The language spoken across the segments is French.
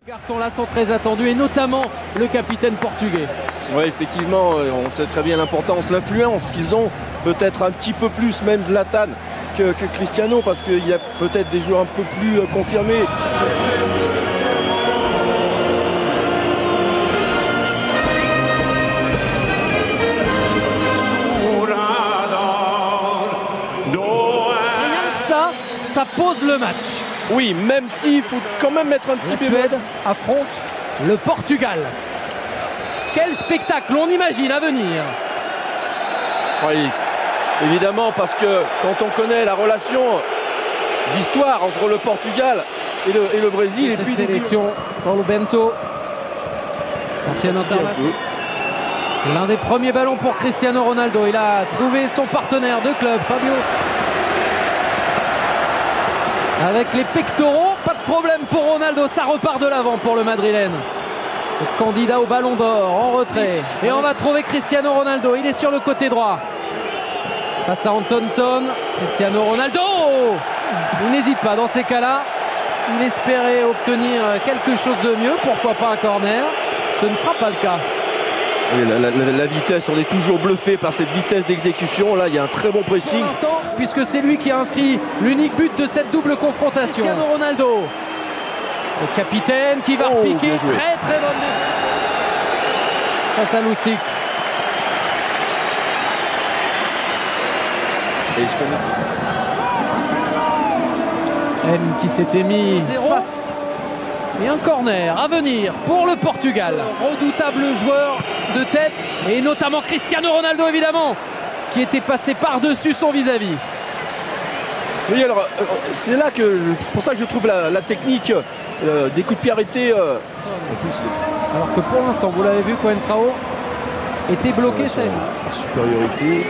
Les garçons-là sont très attendus et notamment le capitaine portugais. Oui, effectivement, on sait très bien l'importance, l'influence qu'ils ont, peut-être un petit peu plus même Zlatan que Cristiano, parce qu'il y a peut-être des joueurs un peu plus confirmés. Rien que ça pose le match. Oui, même s'il faut quand même mettre un petit La Suède affronte le Portugal. Quel spectacle on imagine à venir. Oui, évidemment, parce que quand on connaît la relation d'histoire entre le Portugal et le Brésil. Cette sélection, Paulo Bento, ancien international. L'un des premiers ballons pour Cristiano Ronaldo. Il a trouvé son partenaire de club, Fabio. Avec les pectoraux, pas de problème pour Ronaldo. Ça repart de l'avant pour le Madrilène. Le candidat au ballon d'or en retrait. Et on va trouver Cristiano Ronaldo. Il est sur le côté droit. Face à Antonson. Cristiano Ronaldo. Il n'hésite pas dans ces cas-là. Il espérait obtenir quelque chose de mieux. Pourquoi pas un corner? Ce ne sera pas le cas. Oui, la vitesse, on est toujours bluffé par cette vitesse d'exécution. Là, il y a un très bon pressing. Puisque c'est lui qui a inscrit l'unique but de cette double confrontation. Cristiano Ronaldo. Le capitaine qui va repiquer. Très très bonne face à Lustig. M qui s'était mis face. Et un corner à venir pour le Portugal. Redoutable joueur de tête. Et notamment Cristiano Ronaldo évidemment, qui était passé par-dessus son vis-à-vis. Oui, alors c'est là que pour ça que je trouve la technique des coups de pied arrêtés. Alors que pour l'instant, vous l'avez vu, Coentrao était bloqué. Supériorité.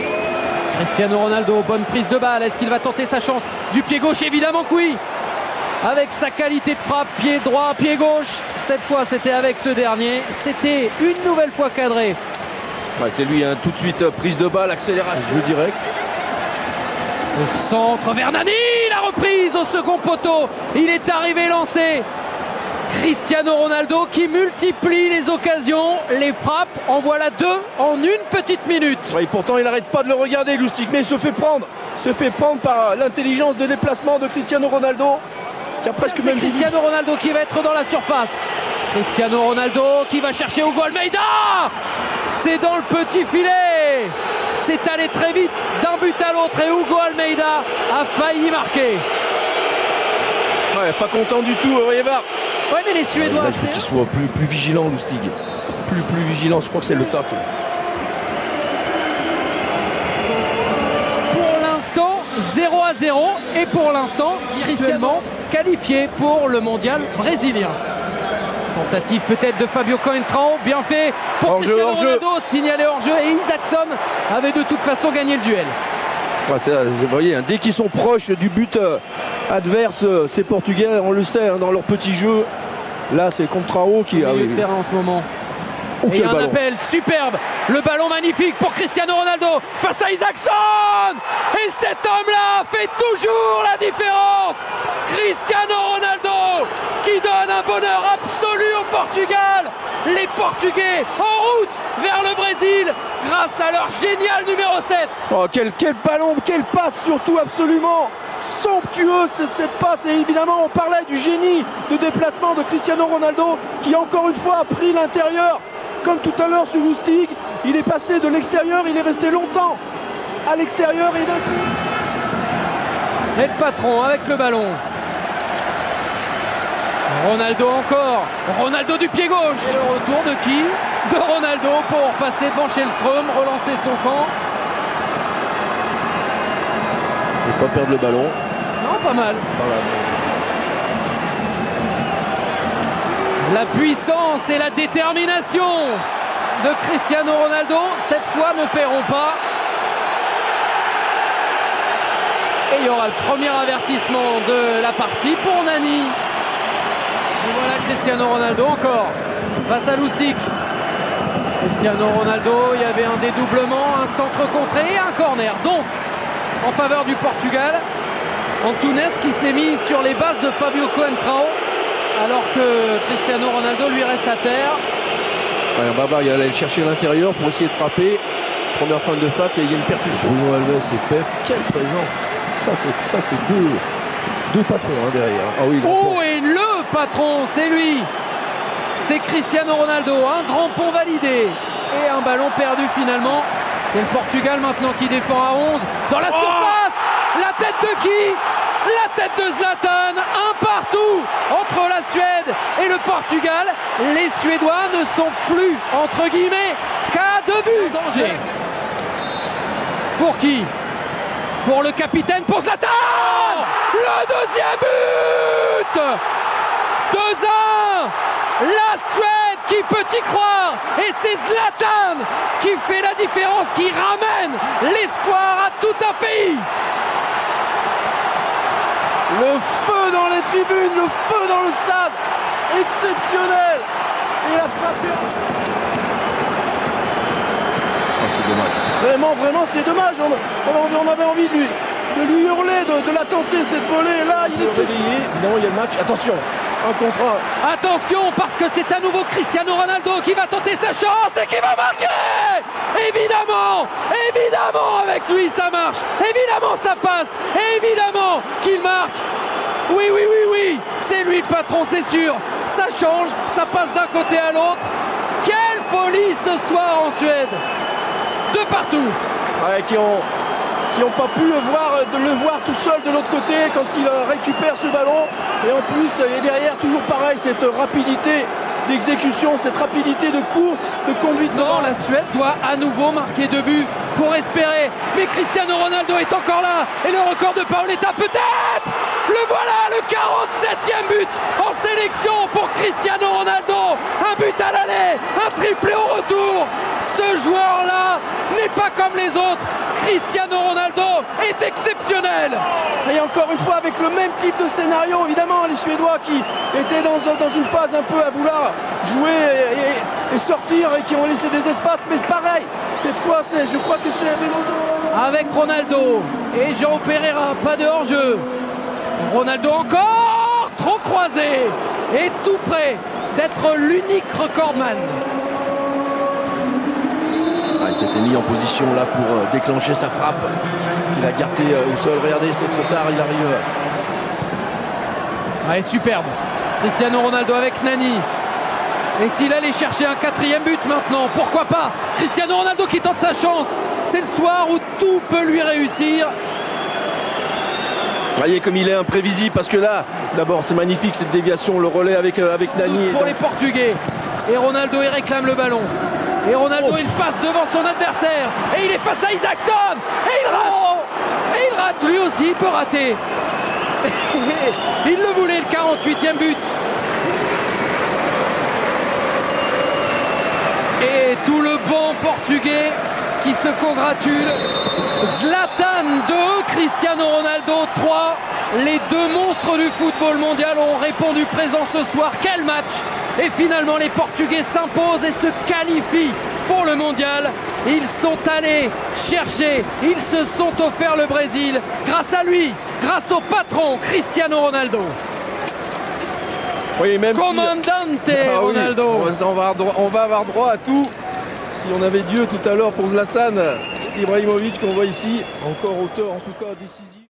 Cristiano Ronaldo, bonne prise de balle. Est-ce qu'il va tenter sa chance du pied gauche? Évidemment que oui. Avec sa qualité de frappe, pied droit, pied gauche. Cette fois, c'était avec ce dernier. C'était une nouvelle fois cadré. Ouais, c'est lui, hein, tout de suite prise de balle, accélération. Jeu direct. Le centre vers Nani, la reprise au second poteau. Il est arrivé lancé. Cristiano Ronaldo qui multiplie les occasions, les frappes. En voilà deux en une petite minute. Ouais, pourtant, il n'arrête pas de le regarder, Lustig, mais il se fait prendre. Se fait prendre par l'intelligence de déplacement de Cristiano Ronaldo. Qui a presque même Cristiano Ronaldo qui va être dans la surface. Cristiano Ronaldo qui va chercher Hugo Almeida. C'est dans le petit filet. C'est allé très vite d'un but à l'autre et Hugo Almeida a failli marquer. Ouais, pas content du tout, Rieva. Ouais, mais les Suédois. Il faut qu'il soit plus vigilant, Lustig. Plus vigilant, je crois que c'est le top. Pour l'instant, 0-0. Et pour l'instant, Cristiano qualifié pour le mondial brésilien. Tentative peut-être de Fabio Coentrao, bien fait pour Cristiano Ronaldo, signalé hors-jeu et Isaacson avait de toute façon gagné le duel. Ouais, vous voyez, hein, dès qu'ils sont proches du but adverse, ces Portugais, on le sait, hein, dans leur petit jeu. Là, c'est Contrao qui a le terrain en ce moment. Et il y a un appel superbe, le ballon magnifique pour Cristiano Ronaldo face à Isaacson. Et cet homme-là fait toujours la différence. Cristiano Ronaldo qui donne un bonheur absolu au Portugal. Les Portugais en route vers le Brésil grâce à leur génial numéro 7. Oh, quel ballon, quelle passe surtout, absolument somptueuse cette passe. Et évidemment, on parlait du génie de déplacement de Cristiano Ronaldo qui encore une fois a pris l'intérieur. Comme tout à l'heure sur Lustig, il est passé de l'extérieur, il est resté longtemps à l'extérieur et d'un coup. Et le patron avec le ballon. Ronaldo encore. Ronaldo du pied gauche. Et le retour de qui? De Ronaldo pour passer devant Shellström, relancer son camp. Ne pas perdre le ballon. Non, pas mal. La puissance et la détermination de Cristiano Ronaldo, cette fois, ne paieront pas. Et il y aura le premier avertissement de la partie pour Nani. Et voilà Cristiano Ronaldo encore face à Lustig. Cristiano Ronaldo, il y avait un dédoublement, un centre contré et un corner. Donc, en faveur du Portugal, Antunes qui s'est mis sur les bases de Fabio Coentrao. alors que Cristiano Ronaldo lui reste à terre. Ouais, Baba, il allait chercher l'intérieur pour essayer de frapper. Première fin de fac, il y a une percussion. Bruno Alves et Pep, quelle présence. Ça c'est deux patrons derrière. Ah oui, oh, et le patron, c'est lui. C'est Cristiano Ronaldo, un grand pont validé. Et un ballon perdu finalement. C'est le Portugal maintenant qui défend à 11. Dans la surface, la tête de qui? La tête de Zlatan, un partout entre la Suède et le Portugal. Les Suédois ne sont plus, entre guillemets, qu'à 2 buts. Danger. Pour qui? Pour le capitaine, pour Zlatan. Le deuxième but. 2-1. La Suède qui peut y croire. Et c'est Zlatan qui fait la différence, qui ramène l'espoir à tout un pays. Le feu dans les tribunes, le feu dans le stade, exceptionnel. Et la frappe. Oh, c'est dommage. Vraiment, c'est dommage. On avait envie de lui hurler, de la tenter cette volée. Là, il est réveillé. Évidemment, il y a le match. Attention, un contre un. Attention, parce que c'est à nouveau Cristiano Ronaldo qui va tenter sa chance et qui va marquer. Évidemment, avec lui ça marche. Évidemment, ça passe. Évidemment qu'il marque. Oui, c'est lui le patron, c'est sûr. Ça change, ça passe d'un côté à l'autre. Quelle folie ce soir en Suède. De partout. Ouais, qui ont pas pu le voir tout seul de l'autre côté quand il récupère ce ballon. Et en plus, et derrière, toujours pareil, cette rapidité d'exécution, cette rapidité de course, de conduite. Non, la Suède doit à nouveau marquer 2 buts pour espérer. Mais Cristiano Ronaldo est encore là. Et le record de Paoletta peut-être. Le voilà, le 47e but en sélection pour Cristiano Ronaldo. Un but à l'aller, un triplé au retour. Ce joueur-là n'est pas comme les autres. Cristiano Ronaldo est exceptionnel. Et encore une fois avec le même type de scénario, évidemment les Suédois qui étaient dans une phase un peu à vouloir jouer et sortir et qui ont laissé des espaces, mais pareil, cette fois je crois que c'est avec Ronaldo et João Pereira, pas de hors-jeu. Ronaldo encore trop croisé et tout près d'être l'unique recordman. Il s'était mis en position là pour déclencher sa frappe. Il a gardé au sol. Regardez, c'est trop tard, il arrive. Allez, superbe. Cristiano Ronaldo avec Nani. Et s'il allait chercher un 4e but maintenant, pourquoi pas? Cristiano Ronaldo qui tente sa chance. C'est le soir où tout peut lui réussir. Voyez comme il est imprévisible parce que là, d'abord c'est magnifique cette déviation, le relais avec Nani. Pour les Portugais. Et Ronaldo il réclame le ballon. Et Ronaldo il passe devant son adversaire. Et il est face à Isaacson. Et il rate. Et il rate lui aussi, il peut rater. Il le voulait, le 48e but. Et tout le banc portugais qui se congratule. Zlatan 2, Cristiano Ronaldo 3. Les deux monstres du football mondial ont répondu présent ce soir. Quel match! Et finalement les Portugais s'imposent et se qualifient pour le mondial. Ils sont allés chercher, ils se sont offerts le Brésil grâce à lui, grâce au patron Cristiano Ronaldo. Oui, même Comandante Ronaldo. Oui, on va avoir droit à tout. Si on avait Dieu tout à l'heure pour Zlatan Ibrahimovic qu'on voit ici, encore auteur en tout cas décisif.